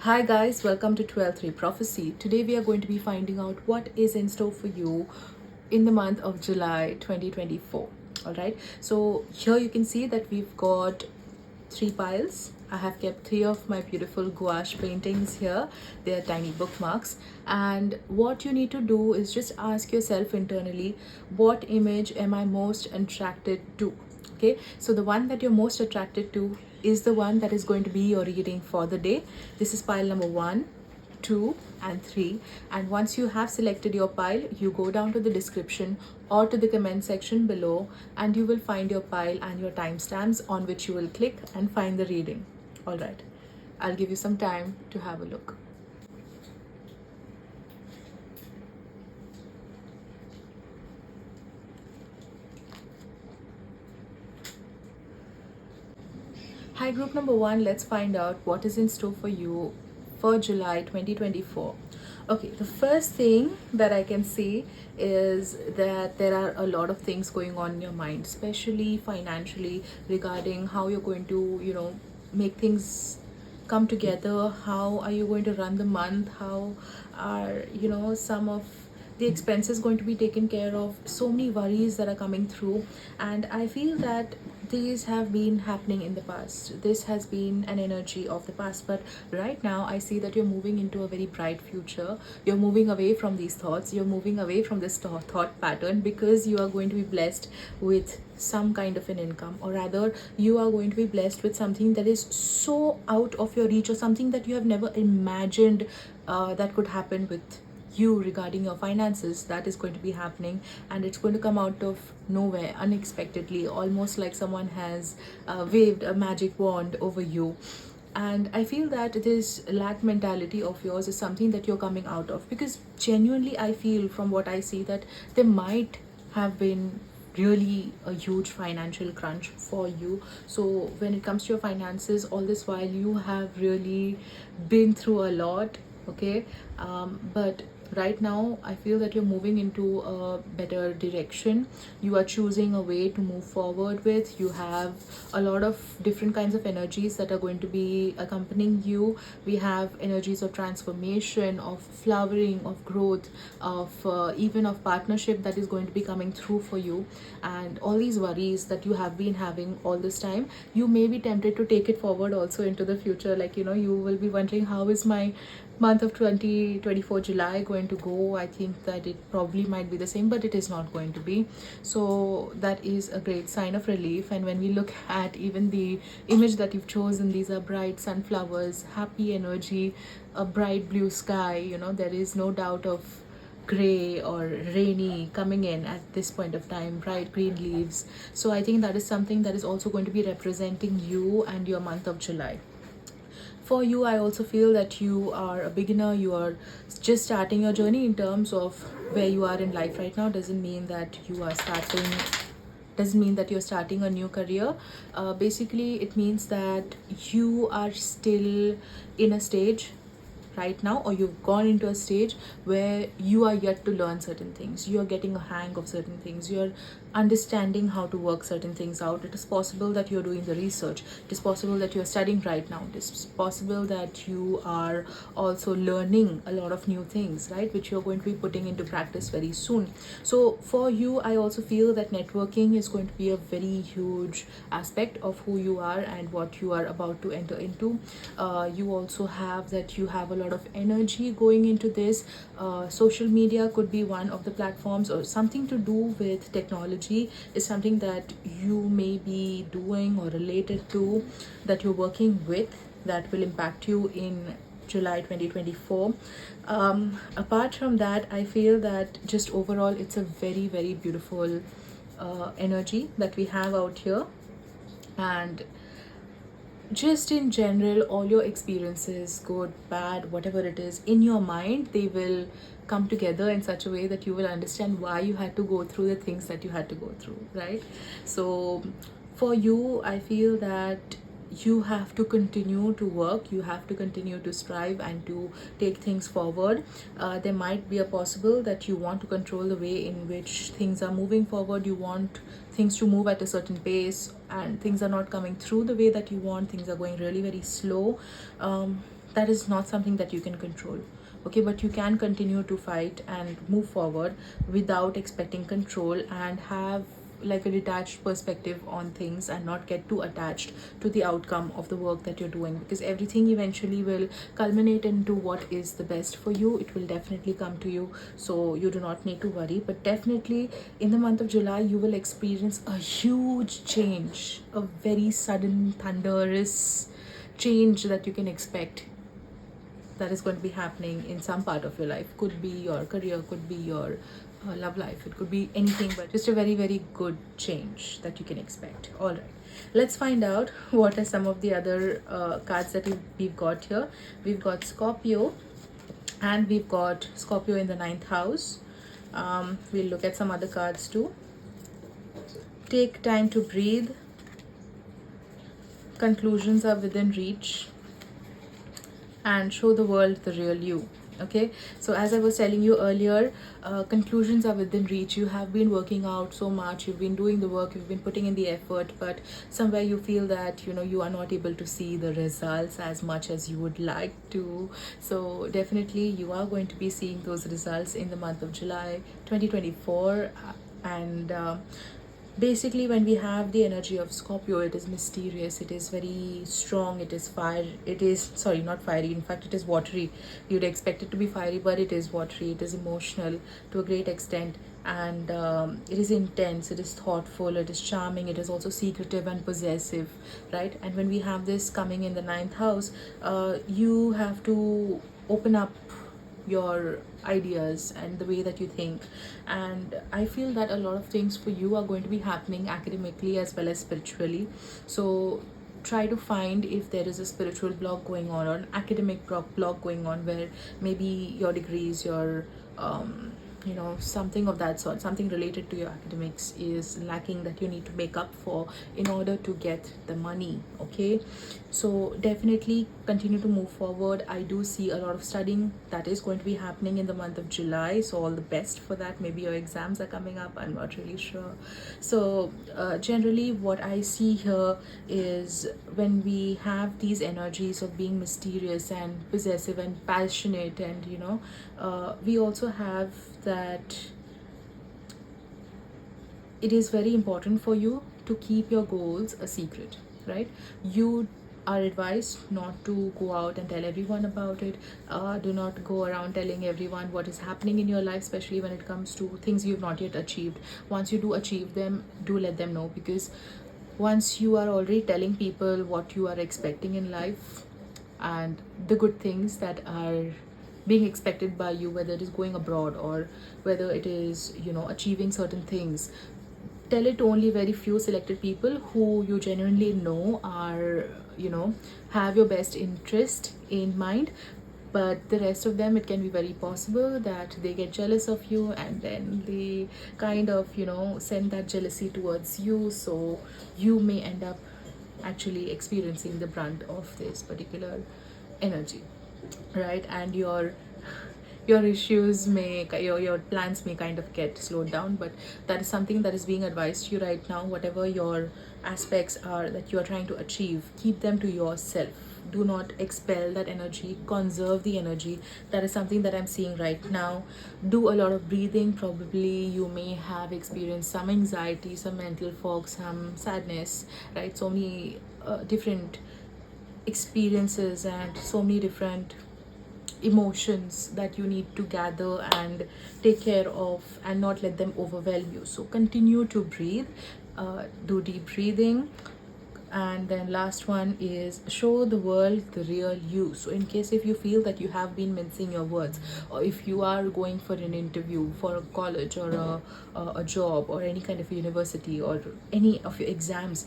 Hi guys, welcome to 12:3 Prophecy. Today we are going to be finding out what is in store for you in the month of July 2024. All right, so here you can see that we've got three piles. I have kept three of my beautiful gouache paintings here. They are tiny bookmarks. And what you need to do is just ask yourself internally, what image am I most attracted to? Okay, so the one that you're most attracted to is the one that is going to be your reading for the day. This is pile number 1, 2 and 3, and once you have selected your pile, you go down to the description or to the comment section below and you will find your pile and your timestamps on which you will click and find the reading. All right, I'll give you some time to have a look. Hi, group number 1, let's find out what is in store for you for July 2024. Okay, the first thing that I can see is that there are a lot of things going on in your mind, especially financially, regarding how you're going to, make things come together. How are you going to run the month? How are, some of the expenses going to be taken care of? So many worries that are coming through, and I feel that these have been happening in the past. This has been an energy of the past, but right now I see that you're moving into a very bright future. You're moving away from these thoughts, you're moving away from this thought pattern, because you are going to be blessed with some kind of an income, or rather you are going to be blessed with something that is so out of your reach, or something that you have never imagined that could happen with you regarding your finances. That is going to be happening, and it's going to come out of nowhere unexpectedly, almost like someone has waved a magic wand over you. And I feel that this lack mentality of yours is something that you're coming out of, because genuinely I feel from what I see that there might have been really a huge financial crunch for you. So when it comes to your finances, all this while you have really been through a lot. Okay, but right now I feel that you're moving into a better direction. You are choosing a way to move forward with. You have a lot of different kinds of energies that are going to be accompanying you. We have energies of transformation, of flowering, of growth, of even of partnership that is going to be coming through for you. And all these worries that you have been having all this time, you may be tempted to take it forward also into the future. Like, you will be wondering, how is my month of 2024 July going to go? I think that it probably might be the same, but it is not going to be. So that is a great sign of relief. And when we look at even the image that you've chosen, these are bright sunflowers, happy energy, a bright blue sky. There is no doubt of gray or rainy coming in at this point of time, bright green leaves. So I think that is something that is also going to be representing you and your month of July. For you, I also feel that you are a beginner. You are just starting your journey. In terms of where you are in life right now, doesn't mean that you're starting a new career. Basically it means that you are still in a stage right now, or you've gone into a stage where you are yet to learn certain things. You are getting a hang of certain things. You're understanding how to work certain things out. It is possible that you're doing the research. It is possible that you're studying right now. It is possible that you are also learning a lot of new things, right, which you're going to be putting into practice very soon. So for you, I also feel that networking is going to be a very huge aspect of who you are and what you are about to enter into. You also have that you have a lot of energy going into this. Social media could be one of the platforms, or something to do with technology is something that you may be doing or related to, that you're working with, that will impact you in July 2024. Apart from that, I feel that just overall it's a very, very beautiful energy that we have out here. And just in general, all your experiences, good, bad, whatever it is, in your mind, they will come together in such a way that you will understand why you had to go through the things that you had to go through, right? So for you, I feel that you have to continue to work, you have to continue to strive and to take things forward. There might be a possible that you want to control the way in which things are moving forward. You want things to move at a certain pace, and things are not coming through the way that you want. Things are going really very slow. that is not something that you can control. Okay, but you can continue to fight and move forward without expecting control, and have like a detached perspective on things, and not get too attached to the outcome of the work that you're doing, because everything eventually will culminate into what is the best for you. It will definitely come to you, so you do not need to worry. But definitely in the month of July you will experience a huge change, a very sudden thunderous change that you can expect, that is going to be happening in some part of your life. Could be your career, could be your love life, it could be anything, but just a very very good change that you can expect. All right, let's find out what are some of the other cards that we've got here. We've got Scorpio, and we've got Scorpio in the ninth house. We'll look at some other cards too. Take time to breathe. Conclusions are within reach, and show the world the real you. Okay, so as I was telling you earlier, conclusions are within reach. You have been working out so much, you've been doing the work, you've been putting in the effort, but somewhere you feel that you are not able to see the results as much as you would like to. So definitely you are going to be seeing those results in the month of July 2024. And basically, when we have the energy of Scorpio, it is mysterious, it is very strong, it is fire, it is, sorry, not fiery, in fact it is watery. You'd expect it to be fiery, but it is watery, it is emotional to a great extent, and it is intense, it is thoughtful, it is charming, it is also secretive and possessive, right? And when we have this coming in the ninth house, you have to open up your ideas and the way that you think. And I feel that a lot of things for you are going to be happening academically as well as spiritually. So try to find if there is a spiritual block going on, or an academic block going on, where maybe your degrees, your something of that sort, something related to your academics is lacking, that you need to make up for in order to get the money. Okay, so definitely continue to move forward. I do see a lot of studying that is going to be happening in the month of July, so all the best for that. Maybe your exams are coming up, I'm not really sure. So generally what I see here is, when we have these energies of being mysterious and possessive and passionate, and we also have that it is very important for you to keep your goals a secret, right? You are advised not to go out and tell everyone about it. Do not go around telling everyone what is happening in your life, especially when it comes to things you've not yet achieved. Once you do achieve them, do let them know, because once you are already telling people what you are expecting in life and the good things that are being expected by you, whether it is going abroad or whether it is achieving certain things, tell it to only very few selected people who you genuinely know are have your best interest in mind. But the rest of them, it can be very possible that they get jealous of you, and then they kind of send that jealousy towards you, so you may end up actually experiencing the brunt of this particular energy, right? And your issues may, your plans may kind of get slowed down. But that is something that is being advised to you right now. Whatever your aspects are that you are trying to achieve, keep them to yourself. Do not expel that energy, conserve the energy. That is something that I'm seeing right now. Do a lot of breathing. Probably you may have experienced some anxiety, some mental fog, some sadness, right? So many different experiences and so many different emotions that you need to gather and take care of, and not let them overwhelm you. So continue to breathe, do deep breathing. And then last one is, show the world the real you. So in case if you feel that you have been mincing your words, or if you are going for an interview for a college or a job or any kind of a university or any of your exams,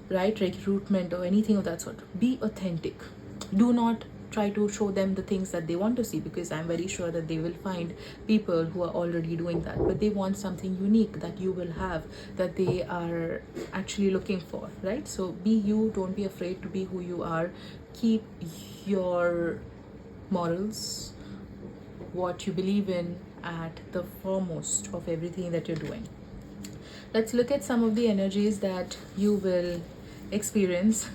right, recruitment or anything of that sort, be authentic. Do not try to show them the things that they want to see, because I'm very sure that they will find people who are already doing that, but they want something unique that you will have, that they are actually looking for, right? So be you, don't be afraid to be who you are. Keep your morals, what you believe in, at the foremost of everything that you're doing. Let's look at some of the energies that you will experience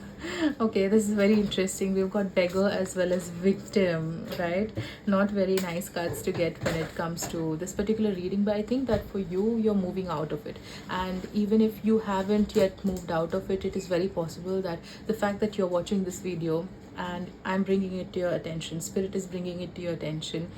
Okay, this is very interesting. We've got beggar as well as victim, right? Not very nice cards to get when it comes to this particular reading, but I think that for you, you're moving out of it. And even if you haven't yet moved out of it, it is very possible that the fact that you're watching this video and I'm bringing it to your attention, Spirit is bringing it to your attention,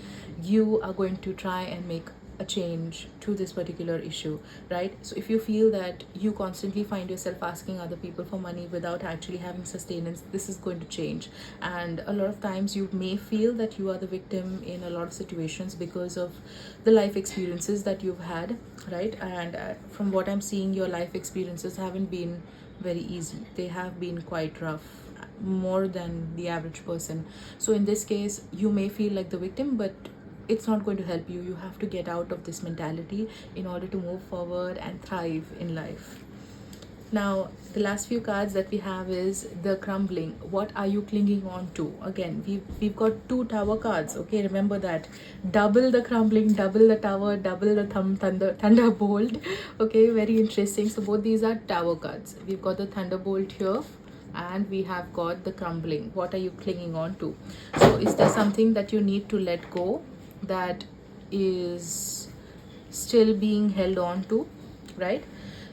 you are going to try and make a change to this particular issue, right? So if you feel that you constantly find yourself asking other people for money without actually having sustenance, this is going to change. And a lot of times you may feel that you are the victim in a lot of situations because of the life experiences that you've had, right? And from what I'm seeing, your life experiences haven't been very easy, they have been quite rough, more than the average person. So in this case, you may feel like the victim, but it's not going to help you. You have to get out of this mentality in order to move forward and thrive in life. Now, the last few cards that we have is the crumbling. What are you clinging on to? Again, we've got two tower cards. Okay, remember that. Double the crumbling, double the tower, double the thunderbolt. Okay, very interesting. So both these are tower cards. We've got the thunderbolt here, and we have got the crumbling. What are you clinging on to? So is there something that you need to let go that is still being held on to, right?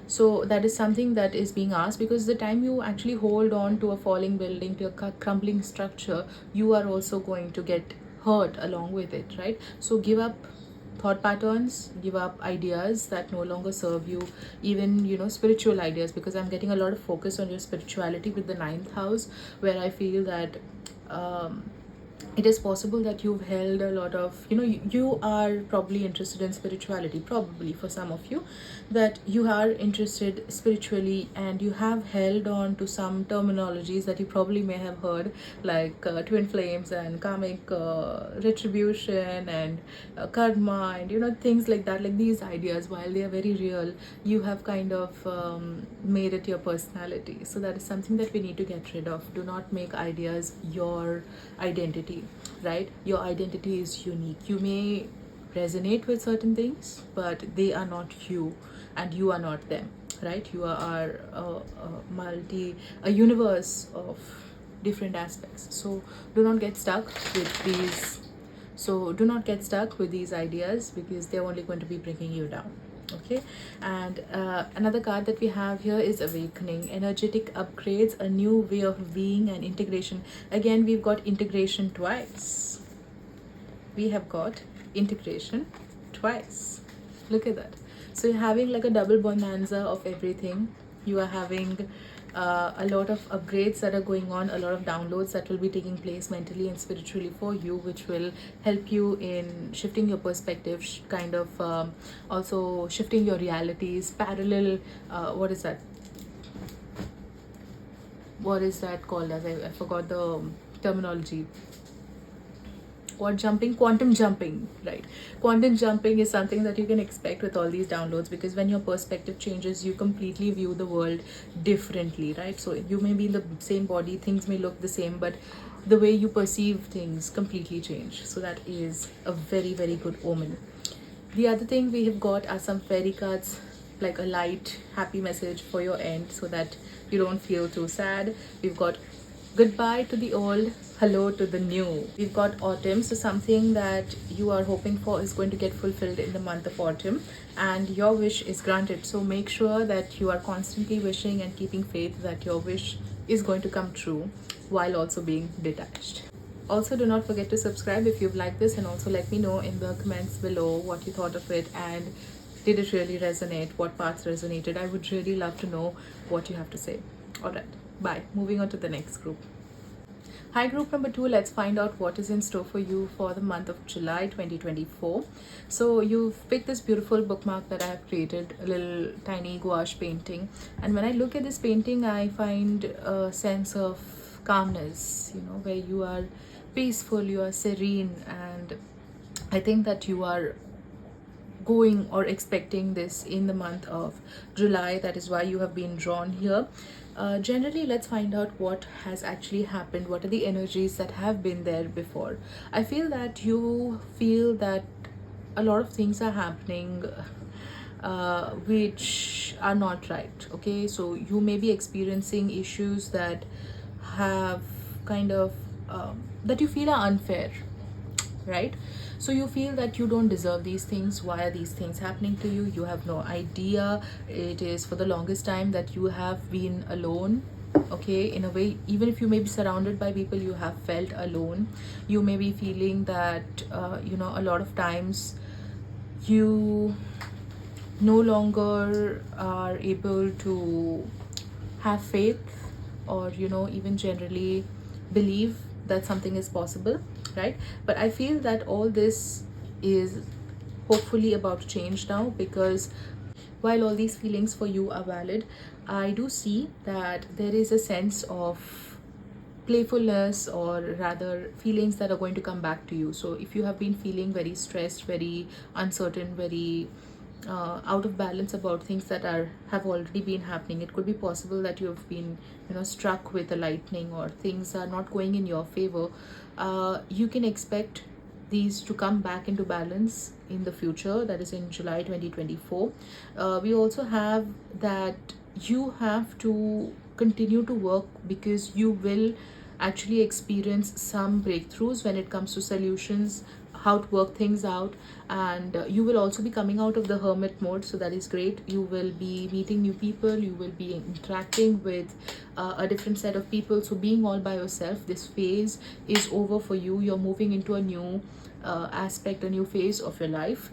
So that is something that is being asked, because the time you actually hold on to a falling building, to a crumbling structure, you are also going to get hurt along with it, right? So give up thought patterns, give up ideas that no longer serve you, even spiritual ideas, because I'm getting a lot of focus on your spirituality with the ninth house, where I feel that it is possible that you've held a lot of, you are probably interested in spirituality, probably for some of you, that you are interested spiritually, and you have held on to some terminologies that you probably may have heard, like twin flames and karmic retribution and karma, and things like that. Like, these ideas, while they are very real, you have kind of made it your personality. So that is something that we need to get rid of. Do not make ideas your identity, right? Your identity is unique. You may resonate with certain things, but they are not you, and you are not them, right? You are a universe of different aspects. So do not get stuck with these. So do not get stuck with these ideas, because they're only going to be bringing you down. Okay, and another card that we have here is awakening, energetic upgrades, a new way of being, and integration. Again, we've got integration twice. We have got integration twice. Look at that. So you're having like a double bonanza of everything. You are having a lot of upgrades that are going on, a lot of downloads that will be taking place mentally and spiritually for you, which will help you in shifting your perspective, kind of also shifting your realities, parallel, what is that called as? I forgot the terminology. Quantum jumping, right? Quantum jumping is something that you can expect with all these downloads, because when your perspective changes, you completely view the world differently, right? So you may be in the same body, things may look the same, but the way you perceive things completely change. So that is a very, very good omen. The other thing we have got are some fairy cards, like a light happy message for your end, so that you don't feel too sad. We've got goodbye to the old, hello to the new. We've got autumn, so something that you are hoping for is going to get fulfilled in the month of autumn, and your wish is granted. So make sure that you are constantly wishing and keeping faith that your wish is going to come true, while also being detached. Also, do not forget to subscribe if you've liked this, and also let me know in the comments below what you thought of it, and did it really resonate, what parts resonated. I would really love to know what you have to say. All right, bye. Moving on to the next group. Hi, group number 2, let's find out what is in store for you for the month of July 2024. So you've picked this beautiful bookmark that I have created, a little tiny gouache painting, and when I look at this painting, I find a sense of calmness, where you are peaceful, you are serene, and I think that you are going or expecting this in the month of July. That is why you have been drawn here. Generally, let's find out what has actually happened. What are the energies that have been there before? I feel that you feel that a lot of things are happening which are not right. Okay, so you may be experiencing issues that have kind of that you feel are unfair, right? So you feel that you don't deserve these things. Why are these things happening to you? You have no idea. It is for the longest time that you have been alone. Okay, in a way, even if you may be surrounded by people, you have felt alone. You may be feeling that a lot of times you no longer are able to have faith, or even generally believe that something is possible, right? But I feel that all this is hopefully about to change now, because while all these feelings for you are valid, I do see that there is a sense of playfulness, or rather feelings that are going to come back to you. So if you have been feeling very stressed, very uncertain, very out of balance about things that are have already been happening, it could be possible that you have been struck with a lightning, or things are not going in your favor. You can expect these to come back into balance in the future, that is in July 2024. We also have that you have to continue to work, because you will actually experience some breakthroughs when it comes to solutions, how to work things out. And you will also be coming out of the hermit mode, so that is great. You will be meeting new people, you will be interacting with a different set of people. So being all by yourself, this phase is over for you. You're moving into a new aspect, a new phase of your life.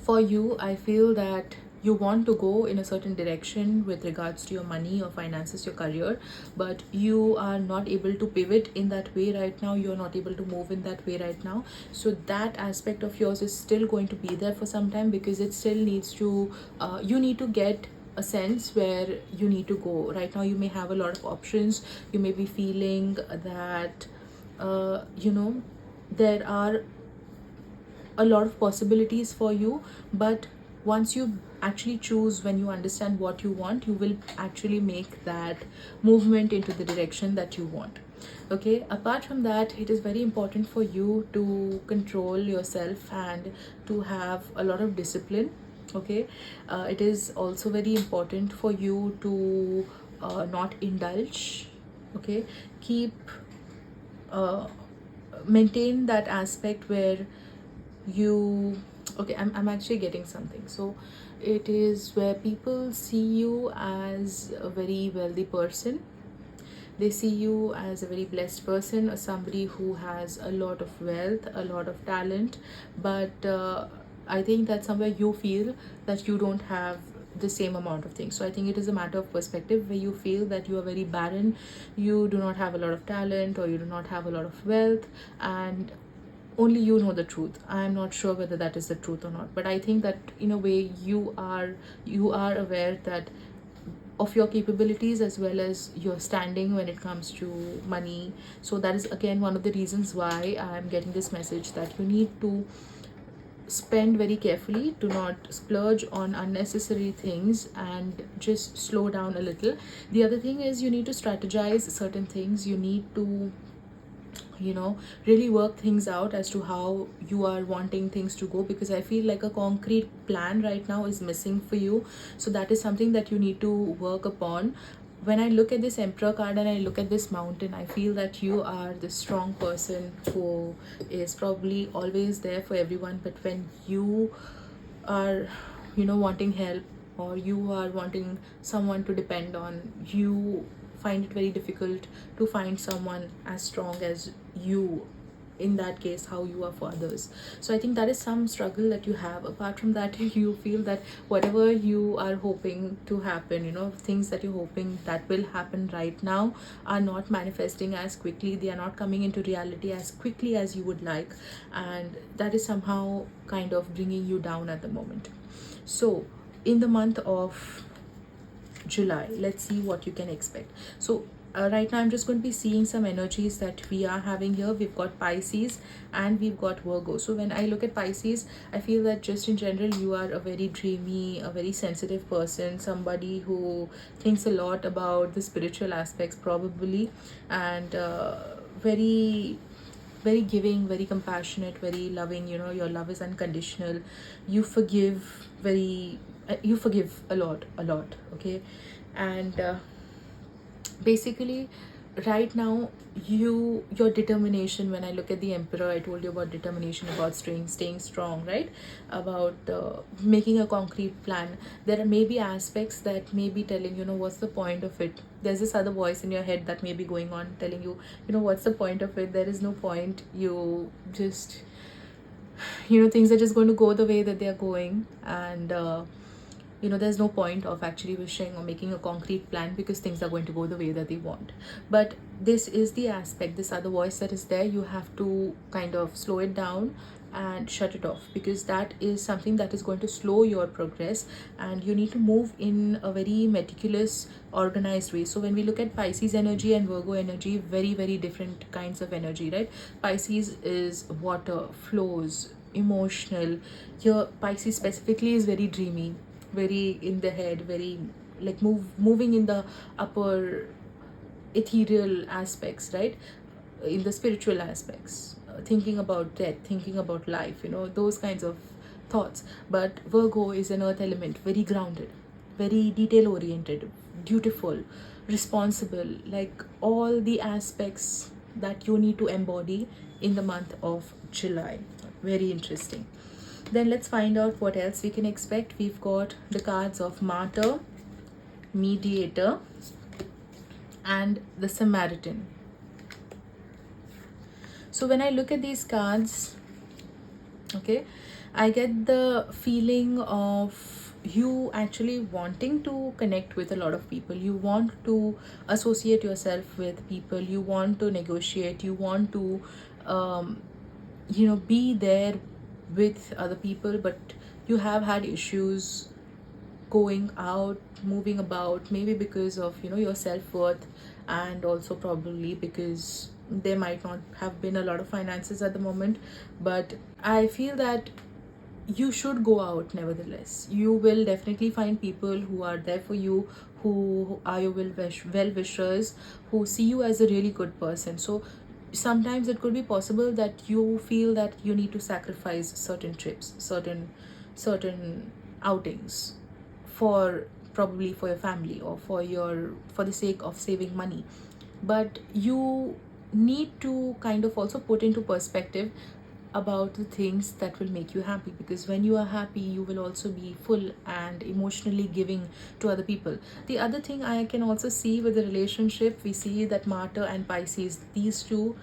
For you, I feel that you want to go in a certain direction with regards to your money, your finances, your career, but you are not able to pivot in that way right now. You're not able to move in that way right now. So that aspect of yours is still going to be there for some time, because it still needs to you need to get a sense where you need to go. Right now you may have a lot of options. You may be feeling that there are a lot of possibilities for you, but once you actually choose, when you understand what you want, you will actually make that movement into the direction that you want. Okay, apart from that, it is very important for you to control yourself and to have a lot of discipline. Okay, it is also very important for you to not indulge. Okay, keep maintain that aspect where you okay, I'm actually getting something. So it is where people see you as a very wealthy person. They see you as a very blessed person, or somebody who has a lot of wealth, a lot of talent. But I think that somewhere you feel that you don't have the same amount of things. So I think it is a matter of perspective, where you feel that you are very barren, you do not have a lot of talent, or you do not have a lot of wealth, and only you know the truth. I'm not sure whether that is the truth or not, but I think that in a way you are aware that of your capabilities, as well as your standing when it comes to money. So that is again one of the reasons why I'm getting this message, that you need to spend very carefully, to not splurge on unnecessary things, and just slow down a little. The other thing is, you need to strategize certain things. You need to really work things out as to how you are wanting things to go, because I feel like a concrete plan right now is missing for you. So that is something that you need to work upon. When I look at this emperor card and I look at this mountain, I feel that you are the strong person who is probably always there for everyone. But when you are wanting help, or you are wanting someone to depend on, you find it very difficult to find someone as strong as you, in that case how you are for others. So I think that is some struggle that you have. Apart from that, you feel that whatever you are hoping to happen, things that you're hoping that will happen right now, are not manifesting as quickly. They are not coming into reality as quickly as you would like, and that is somehow kind of bringing you down at the moment. So in the month of July, let's see what you can expect. So right now I'm just going to be seeing some energies that we are having here. We've got Pisces and we've got Virgo. So when I look at Pisces, I feel that just in general you are a very dreamy, a very sensitive person, somebody who thinks a lot about the spiritual aspects probably, and very very giving, very compassionate, very loving. Your love is unconditional. You forgive very you forgive a lot. Okay, and Basically, right now, your determination, when I look at the emperor, I told you about determination, about staying strong, right? About making a concrete plan. There are maybe aspects that may be telling, what's the point of it. There's this other voice in your head that may be going on telling you, what's the point of it, there is no point, you just, things are just going to go the way that they're going. And there's no point of actually wishing or making a concrete plan, because things are going to go the way that they want. But this is the aspect, this other voice that is there, you have to kind of slow it down and shut it off, because that is something that is going to slow your progress, and you need to move in a very meticulous, organized way. So when we look at Pisces energy and Virgo energy, very very different kinds of energy, right? Pisces is water, flows, emotional. Here Pisces specifically is very dreamy, very in the head, very like moving in the upper ethereal aspects, right? In the spiritual aspects, thinking about death, thinking about life, those kinds of thoughts. But Virgo is an earth element, very grounded, very detail oriented, dutiful, responsible, like all the aspects that you need to embody in the month of July. Very interesting. Then let's find out what else we can expect. We've got the cards of Martyr, Mediator, and the Samaritan. So when I look at these cards, okay, I get the feeling of you actually wanting to connect with a lot of people. You want to associate yourself with people. You want to negotiate. You want to, be there with other people, but you have had issues going out, moving about, maybe because of your self-worth, and also probably because there might not have been a lot of finances at the moment. But I feel that you should go out nevertheless. You will definitely find people who are there for you, who are your well wishers, who see you as a really good person. So sometimes it could be possible that you feel that you need to sacrifice certain trips, certain outings, for probably for your family, or for the sake of saving money. But you need to kind of also put into perspective about the things that will make you happy, because when you are happy, you will also be full and emotionally giving to other people. The other thing I can also see with the relationship, we see that Martyr and Pisces, these two,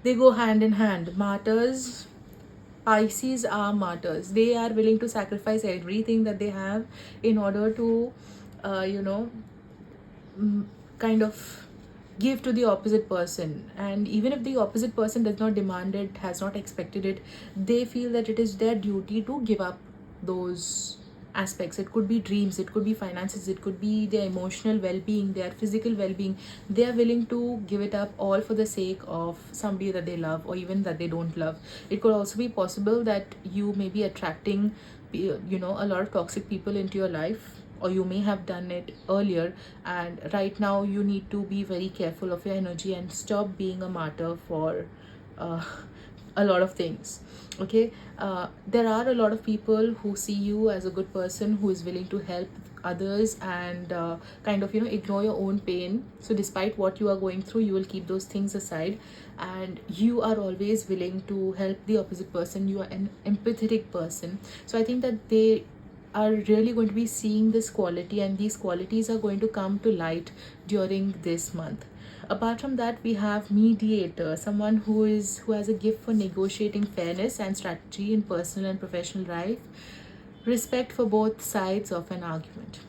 they go hand in hand. Pisces are martyrs. They are willing to sacrifice everything that they have in order to, uh, you know, kind of give to the opposite person. And even if the opposite person does not demand it, has not expected it, they feel that it is their duty to give up those aspects. It could be dreams, it could be finances, it could be their emotional well-being, their physical well-being. They are willing to give it up all for the sake of somebody that they love, or even that they don't love. It could also be possible that you may be attracting a lot of toxic people into your life, or you may have done it earlier, and right now you need to be very careful of your energy and stop being a martyr for uh, a lot of things. Okay, there are a lot of people who see you as a good person who is willing to help others, and kind of ignore your own pain. So despite what you are going through, you will keep those things aside, and you are always willing to help the opposite person. You are an empathetic person. So I think that they are really going to be seeing this quality, and these qualities are going to come to light during this month. Apart from that, we have Mediator, someone who has a gift for negotiating fairness and strategy in personal and professional life, respect for both sides of an argument.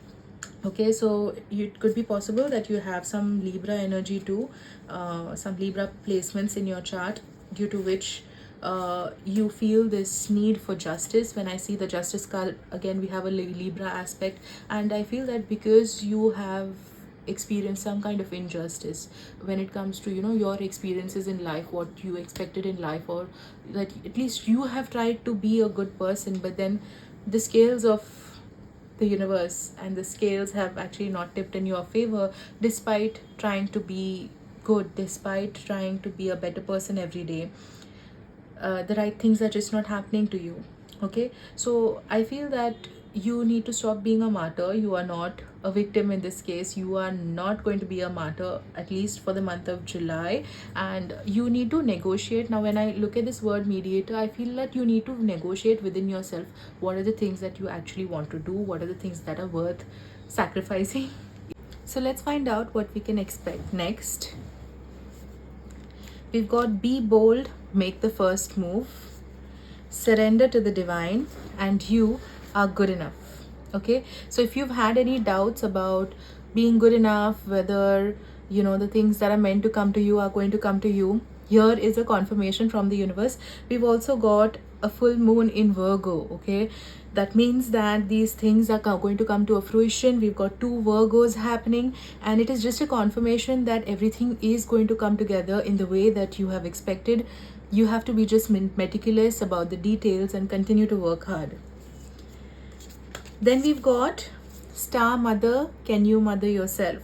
Okay, so it could be possible that you have some Libra energy too, some Libra placements in your chart, due to which you feel this need for justice. When I see the justice card again, we have a Libra aspect, and I feel that because you have experienced some kind of injustice when it comes to your experiences in life, what you expected in life, or that at least you have tried to be a good person, but then the scales of the universe and the scales have actually not tipped in your favor, despite trying to be good, despite trying to be a better person every day. The right things are just not happening to you. Okay, so I feel that you need to stop being a martyr. You are not a victim in this case. You are not going to be a martyr, at least for the month of July. And you need to negotiate. Now, when I look at this word mediator, I feel that you need to negotiate within yourself. What are the things that you actually want to do? What are the things that are worth sacrificing? So let's find out what we can expect next. We've got be bold, make the first move, surrender to the divine, and you are good enough. Okay, so if you've had any doubts about being good enough, whether the things that are meant to come to you are going to come to you, here is a confirmation from the universe. We've also got a full moon in Virgo. Okay, that means that these things are going to come to a fruition. We've got two Virgos happening, and it is just a confirmation that everything is going to come together in the way that you have expected. You have to be just meticulous about the details and continue to work hard. Then we've got star mother. Can you mother yourself?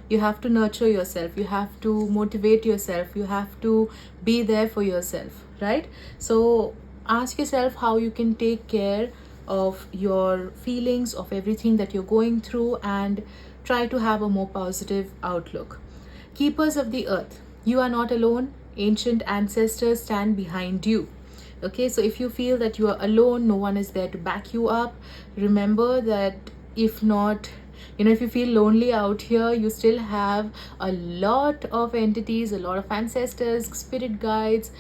You have to nurture yourself. You have to motivate yourself. You have to be there for yourself, right? So ask yourself how you can take care of your feelings, of everything that you're going through, and try to have a more positive outlook. Keepers of the earth, you are not alone. Ancient ancestors stand behind you. Okay, so if you feel that you are alone, no one is there to back you up, remember that if not, if you feel lonely out here, you still have a lot of entities, a lot of ancestors, spirit guides,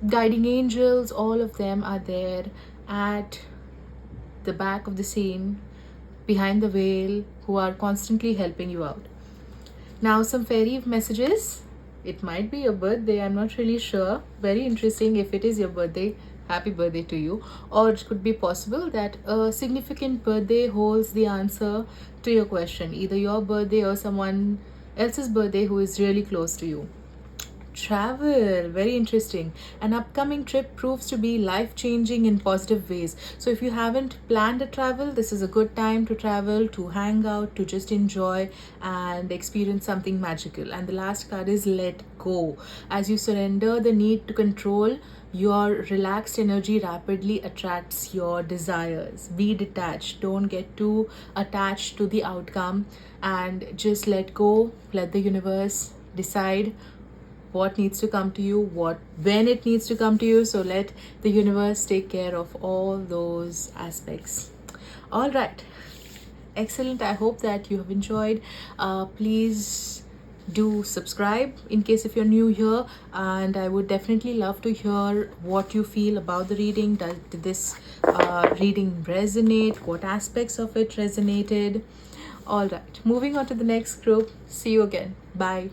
guiding angels. All of them are there at the back of the scene, behind the veil, who are constantly helping you out. Now, some fairy messages. It might be your birthday, I'm not really sure. Very interesting. If it is your birthday, happy birthday to you. Or it could be possible that a significant birthday holds the answer to your question, either your birthday or someone else's birthday who is really close to you. Travel, very interesting. An upcoming trip proves to be life-changing in positive ways. So if you haven't planned a travel, this is a good time to travel, to hang out, to just enjoy and experience something magical. And the last card is let go. As you surrender the need to control, your relaxed energy rapidly attracts your desires. Be detached. Don't get too attached to the outcome, and just let go. Let the universe decide what needs to come to you, when it needs to come to you. So let the universe take care of all those aspects. All right, excellent. I hope that you have enjoyed. Please do subscribe in case if you're new here, and I would definitely love to hear what you feel about the reading. Did this reading resonate? What aspects of it resonated? All right, moving on to the next group. See you again. Bye.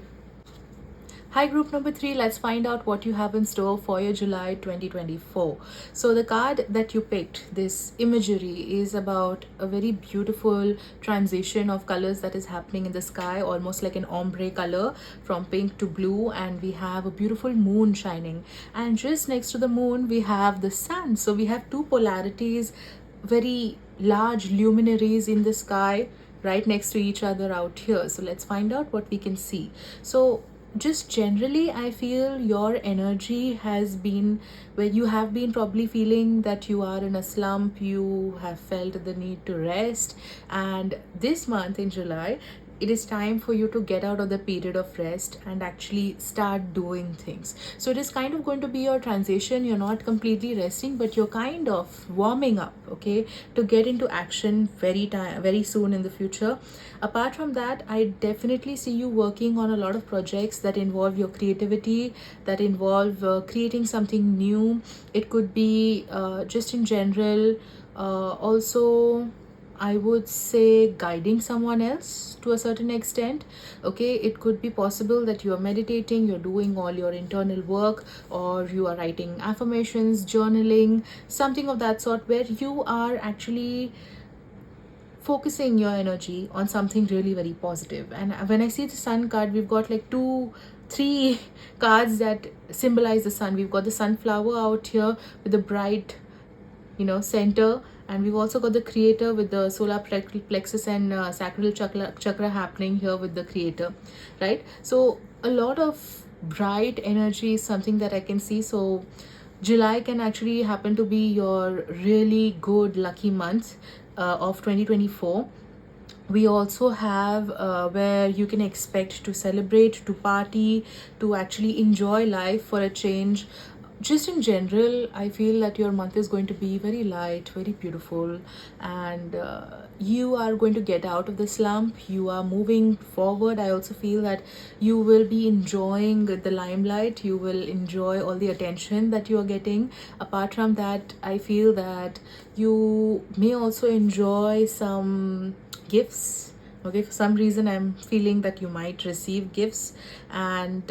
Hi, group number 3, let's find out what you have in store for your July 2024. So the card that you picked, this imagery, is about a very beautiful transition of colors that is happening in the sky, almost like an ombre color from pink to blue, and we have a beautiful moon shining, and just next to the moon we have the sun. So we have two polarities, very large luminaries in the sky right next to each other out here. So let's find out what we can see. So just generally, I feel your energy has been where you have been probably feeling that you are in a slump. You have felt the need to rest, and this month in July, it is time for you to get out of the period of rest and actually start doing things. So it is kind of going to be your transition. You're not completely resting, but you're kind of warming up, okay, to get into action very soon in the future. Apart from that, I definitely see you working on a lot of projects that involve your creativity, that involve creating something new. It could be just in general, also I would say guiding someone else to a certain extent. Okay, it could be possible that you are meditating, you're doing all your internal work, or you are writing affirmations, journaling, something of that sort, where you are actually focusing your energy on something really very positive. And when I see the sun card, we've got like three cards that symbolize the sun. We've got the sunflower out here with the bright center, and we've also got the creator with the solar plexus and sacral chakra happening here with the creator, right? So a lot of bright energy is something that I can see. So July can actually happen to be your really good lucky month of 2024. We also have where you can expect to celebrate, to party, to actually enjoy life for a change. Just in general, I feel that your month is going to be very light, very beautiful, and you are going to get out of the slump. You are moving forward. I also feel that you will be enjoying the limelight. You will enjoy all the attention that you are getting. Apart from that, I feel that you may also enjoy some gifts. Okay, for some reason I'm feeling that you might receive gifts. And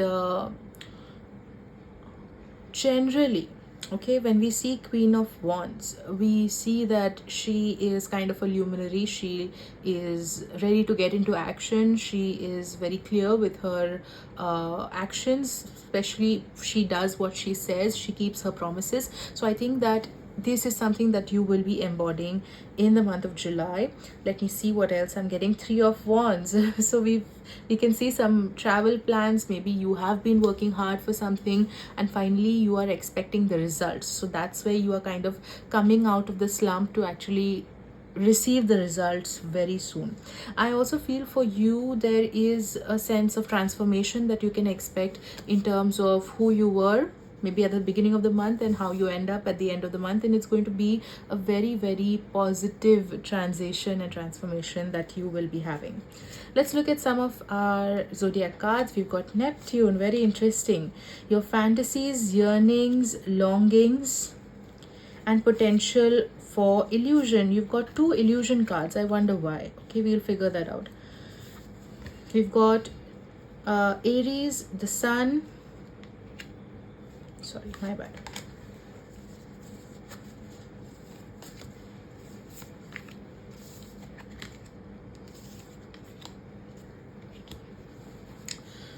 generally, okay, when we see Queen of Wands, we see that she is kind of a luminary. She is ready to get into action. She is very clear with her actions, especially she does what she says. She keeps her promises. So I think that this is something that you will be embodying in the month of July. Let me see what else I'm getting. Three of Wands. So we can see some travel plans. Maybe you have been working hard for something and finally you are expecting the results. So that's where you are kind of coming out of the slump to actually receive the results very soon. I also feel for you there is a sense of transformation that you can expect in terms of who you were maybe at the beginning of the month and how you end up at the end of the month, and it's going to be a very, very positive transition and transformation that you will be having. Let's look at some of our zodiac cards. We've got Neptune, very interesting. Your fantasies, yearnings, longings, and potential for illusion. You've got two illusion cards. I wonder why. Okay, we'll figure that out. We've got Aries, the Sun. Sorry, my bad.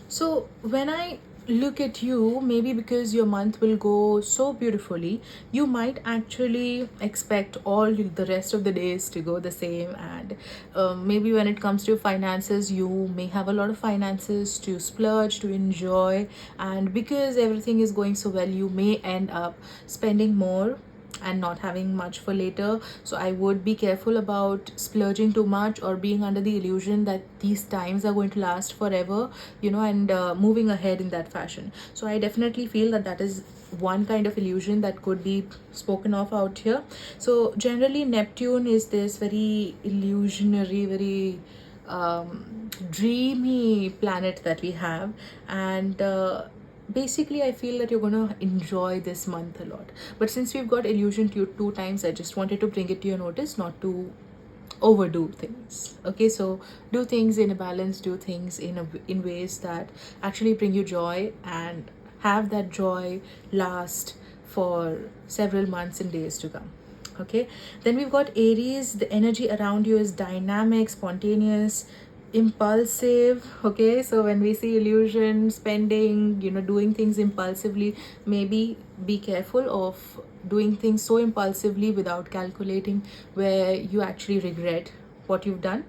So when I look at you, maybe because your month will go so beautifully, you might actually expect all the rest of the days to go the same. And maybe when it comes to finances, you may have a lot of finances to splurge, to enjoy, and because everything is going so well, you may end up spending more and not having much for later. So I would be careful about splurging too much or being under the illusion that these times are going to last forever, and moving ahead in that fashion. So I definitely feel that that is one kind of illusion that could be spoken of out here. So generally Neptune is this very illusionary, very dreamy planet that we have, and basically I feel that you're going to enjoy this month a lot. But since we've got illusion to two times, I just wanted to bring it to your notice not to overdo things. Okay, so do things in a balance, do things in ways that actually bring you joy, and have that joy last for several months and days to come. Okay, then we've got Aries. The energy around you is dynamic, spontaneous, impulsive. Okay, so when we see illusion, spending, doing things impulsively, maybe be careful of doing things so impulsively without calculating, where you actually regret what you've done,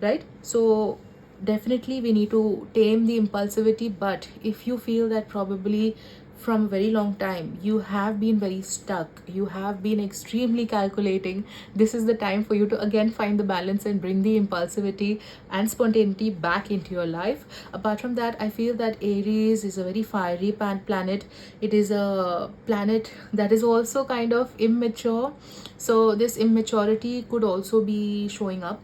right? So definitely we need to tame the impulsivity. But if you feel that probably from a very long time you have been very stuck, you have been extremely calculating, this is the time for you to again find the balance and bring the impulsivity and spontaneity back into your life. Apart from that, I feel that Aries is a very fiery planet. It is a planet that is also kind of immature, so this immaturity could also be showing up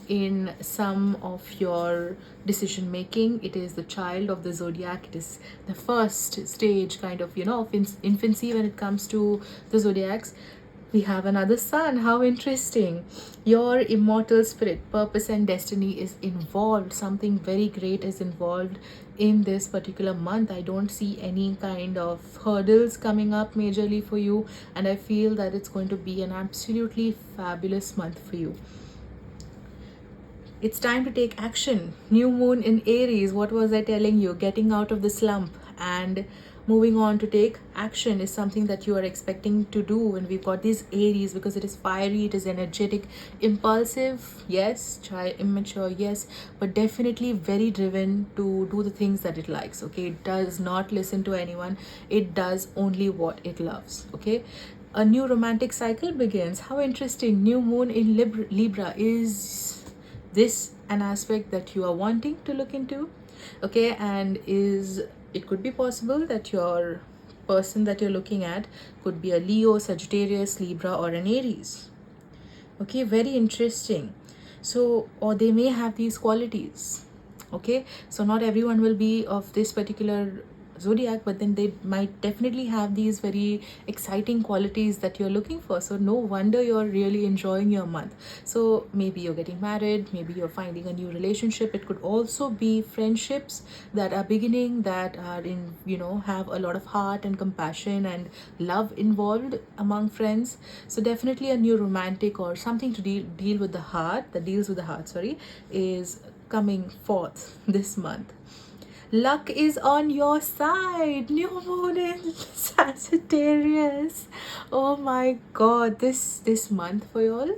in some of your decision making. It is the child of the zodiac. It is the first stage kind of of infancy when it comes to the zodiacs. We have another sun. How interesting. Your immortal spirit, purpose and destiny is involved. Something very great is involved in this particular month. I don't see any kind of hurdles coming up majorly for you, and I feel that it's going to be an absolutely fabulous month for you. It's time to take action. New moon in Aries. What was I telling you? Getting out of the slump and moving on to take action is something that you are expecting to do. And we've got these Aries because it is fiery, it is energetic, impulsive, yes, child, immature, yes, but definitely very driven to do the things that it likes. Okay, it does not listen to anyone, it does only what it loves. Okay, a new romantic cycle begins. How interesting. New moon in Libra. Is this an aspect that you are wanting to look into? Okay, and is it could be possible that your person that you're looking at could be a Leo, Sagittarius, Libra, or an Aries. Okay, very interesting. So, or they may have these qualities. Okay, so not everyone will be of this particular zodiac, but then they might definitely have these very exciting qualities that you're looking for. So no wonder you're really enjoying your month. So maybe you're getting married, maybe you're finding a new relationship. It could also be friendships that are beginning, that are in, have a lot of heart and compassion and love involved among friends. So definitely a new romantic or something to deal with the heart, that deals with the heart, sorry, is coming forth this month. Luck is on your side. New moon in Sagittarius. Oh my god, this month for y'all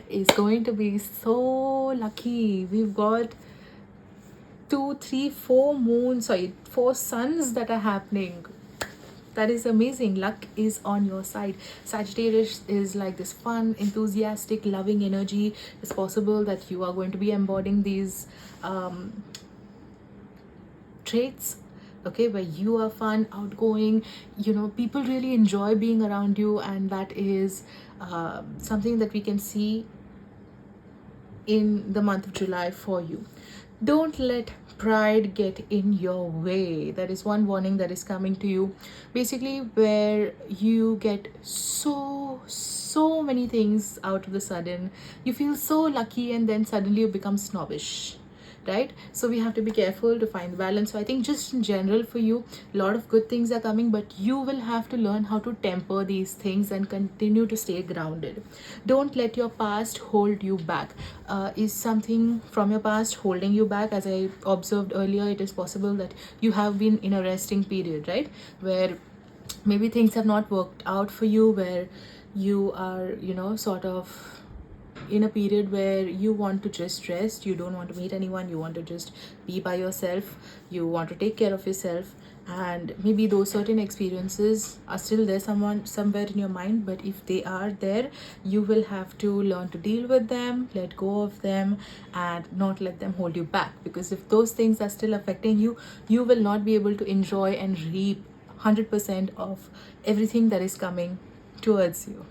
is going to be so lucky. We've got 2, 3, 4 moons, sorry, 4 suns that are happening. That is amazing. Luck is on your side. Sagittarius is like this fun, enthusiastic, loving energy. It's possible that you are going to be embodying these traits, okay, where you are fun, outgoing, people really enjoy being around you, and that is something that we can see in the month of July for you. Don't let pride get in your way. That is one warning that is coming to you, basically, where you get so many things out of the sudden. You feel so lucky and then suddenly you become snobbish, right? So we have to be careful to find the balance. So I think just in general for you, a lot of good things are coming, but you will have to learn how to temper these things and continue to stay grounded. Don't let your past hold you back. Is something from your past holding you back? As I observed earlier, it is possible that you have been in a resting period, right, where maybe things have not worked out for you, where you are, sort of in a period where you want to just rest, you don't want to meet anyone, you want to just be by yourself, you want to take care of yourself, and maybe those certain experiences are still there somewhere in your mind. But if they are there, you will have to learn to deal with them, let go of them, and not let them hold you back, because if those things are still affecting you, you will not be able to enjoy and reap 100% of everything that is coming towards you.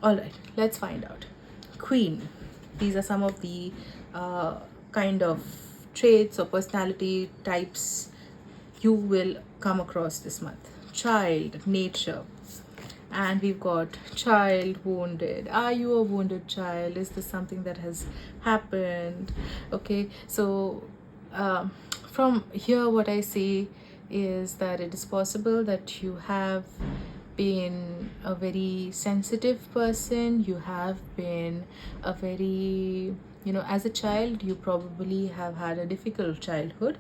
All right, let's find out. Queen. These are some of the kind of traits or personality types you will come across this month. Child, nature. And we've got child, wounded. Are you a wounded child? Is this something that has happened? Okay, so from here, what I see is that it is possible that you have been a very sensitive person. You have been a very, as a child, you probably have had a difficult childhood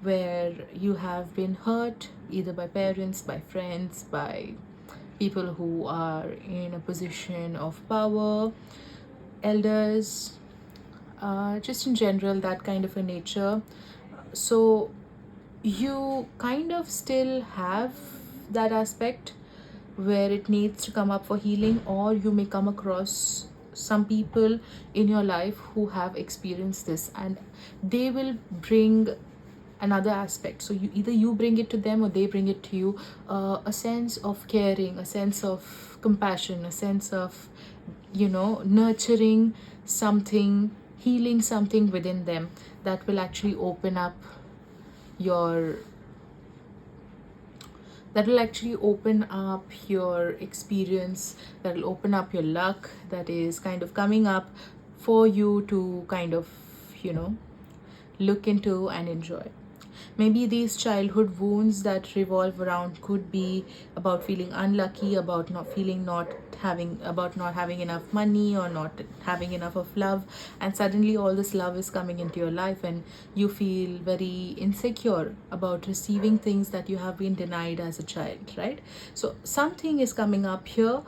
where you have been hurt either by parents, by friends, by people who are in a position of power, elders, just in general, that kind of a nature. So you kind of still have that aspect where it needs to come up for healing, or you may come across some people in your life who have experienced this, and they will bring another aspect. So you bring it to them or they bring it to you, a sense of caring, a sense of compassion, a sense of nurturing something, healing something within them, that will actually open up your experience, that will open up your luck, that is kind of coming up for you to kind of look into and enjoy. Maybe these childhood wounds that revolve around could be about feeling unlucky, about not having enough money, or not having enough of love, and suddenly all this love is coming into your life and you feel very insecure about receiving things that you have been denied as a child, right? So something is coming up here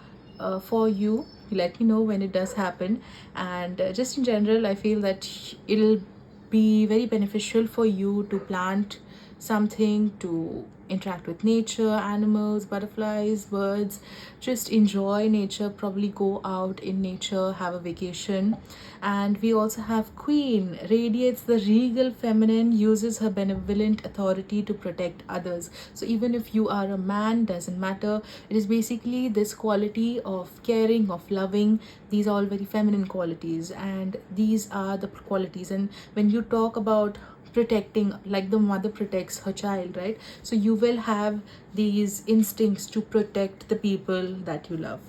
for you. Let me know when it does happen. And just in general, I feel that it'll be very beneficial for you to plant something, to interact with nature, animals, butterflies, birds. Just enjoy nature, probably go out in nature, have a vacation. And we also have Queen, radiates the regal feminine, uses her benevolent authority to protect others. So even if you are a man, doesn't matter. It is basically this quality of caring, of loving. These are all very feminine qualities, and these are the qualities. And when you talk about protecting, like the mother protects her child, right? So you will have these instincts to protect the people that you love.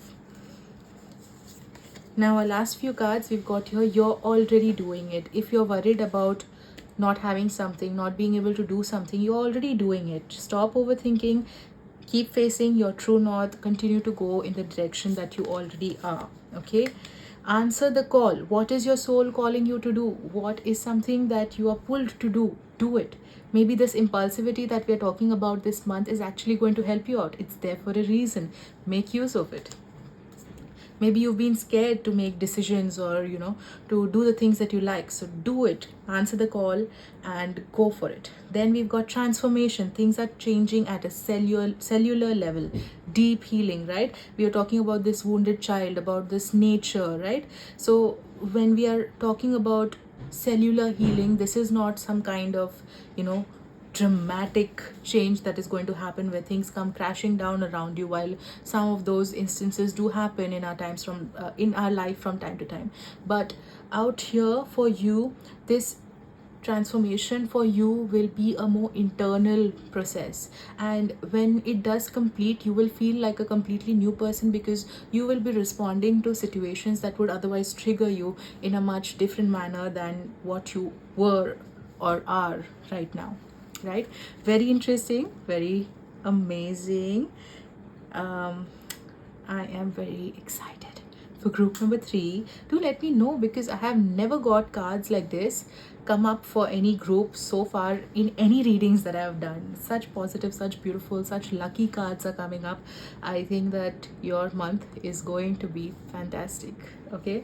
Now our last few cards we've got here, you're already doing it. If you're worried about not having something, not being able to do something, you're already doing it. Stop overthinking, keep facing your true north, continue to go in the direction that you already are. Okay, answer the call. What is your soul calling you to do? What is something that you are pulled to do it. Maybe this impulsivity that we are talking about this month is actually going to help you out. It's there for a reason. Make use of it. Maybe you've been scared to make decisions, or to do the things that you like. So do it, answer the call and go for it. Then we've got transformation. Things are changing at a cellular level. Deep healing, right? We are talking about this wounded child, about this nature, right? So when we are talking about cellular healing, this is not some kind of dramatic change that is going to happen where things come crashing down around you, while some of those instances do happen in our life from time to time. But out here for you, this transformation for you will be a more internal process, and when it does complete, you will feel like a completely new person, because you will be responding to situations that would otherwise trigger you in a much different manner than what you were or are right now, right? Very interesting, very amazing. um I am very excited for group number 3. Do let me know, because I have never got cards like this come up for any group so far in any readings that I have done. Such positive, such beautiful, such lucky cards are coming up. I think that your month is going to be fantastic. Okay,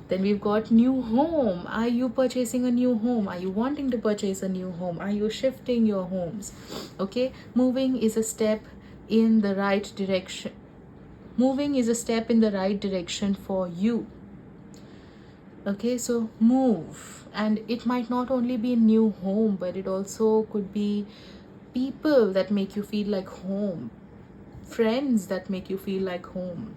then we've got new home. Are you purchasing a new home? Are you wanting to purchase a new home? Are you shifting your homes? Okay, moving is a step in the right direction. Moving is a step in the right direction for you. Okay, so move. And it might not only be a new home, but it also could be people that make you feel like home, friends that make you feel like home,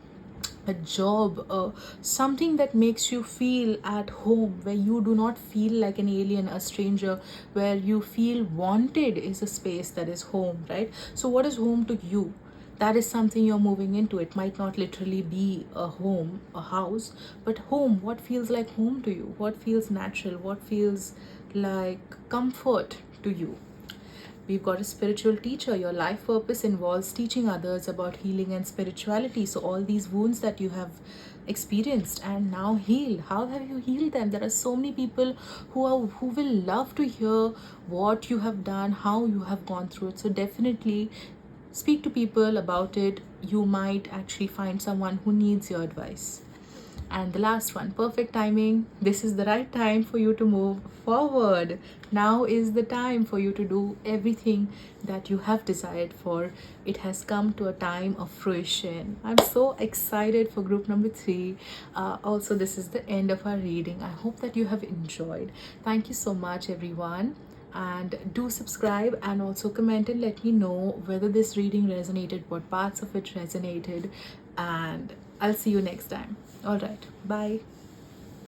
a job, something that makes you feel at home, where you do not feel like an alien, a stranger, where you feel wanted, is a space that is home, right? So what is home to you? That is something you're moving into. It might not literally be a home, a house, but home. What feels like home to you? What feels natural? What feels like comfort to you? We've got a spiritual teacher. Your life purpose involves teaching others about healing and spirituality. So all these wounds that you have experienced and now heal, how have you healed them? There are so many people who will love to hear what you have done, how you have gone through it. So definitely speak to people about it. You might actually find someone who needs your advice. And the last one, perfect timing. This is the right time for you to move forward. Now is the time for you to do everything that you have desired for. It has come to a time of fruition. I'm so excited for group number 3. Also, this is the end of our reading. I hope that you have enjoyed. Thank you so much, everyone. And do subscribe and also comment and let me know whether this reading resonated, what parts of it resonated, and I'll see you next time. All right, bye.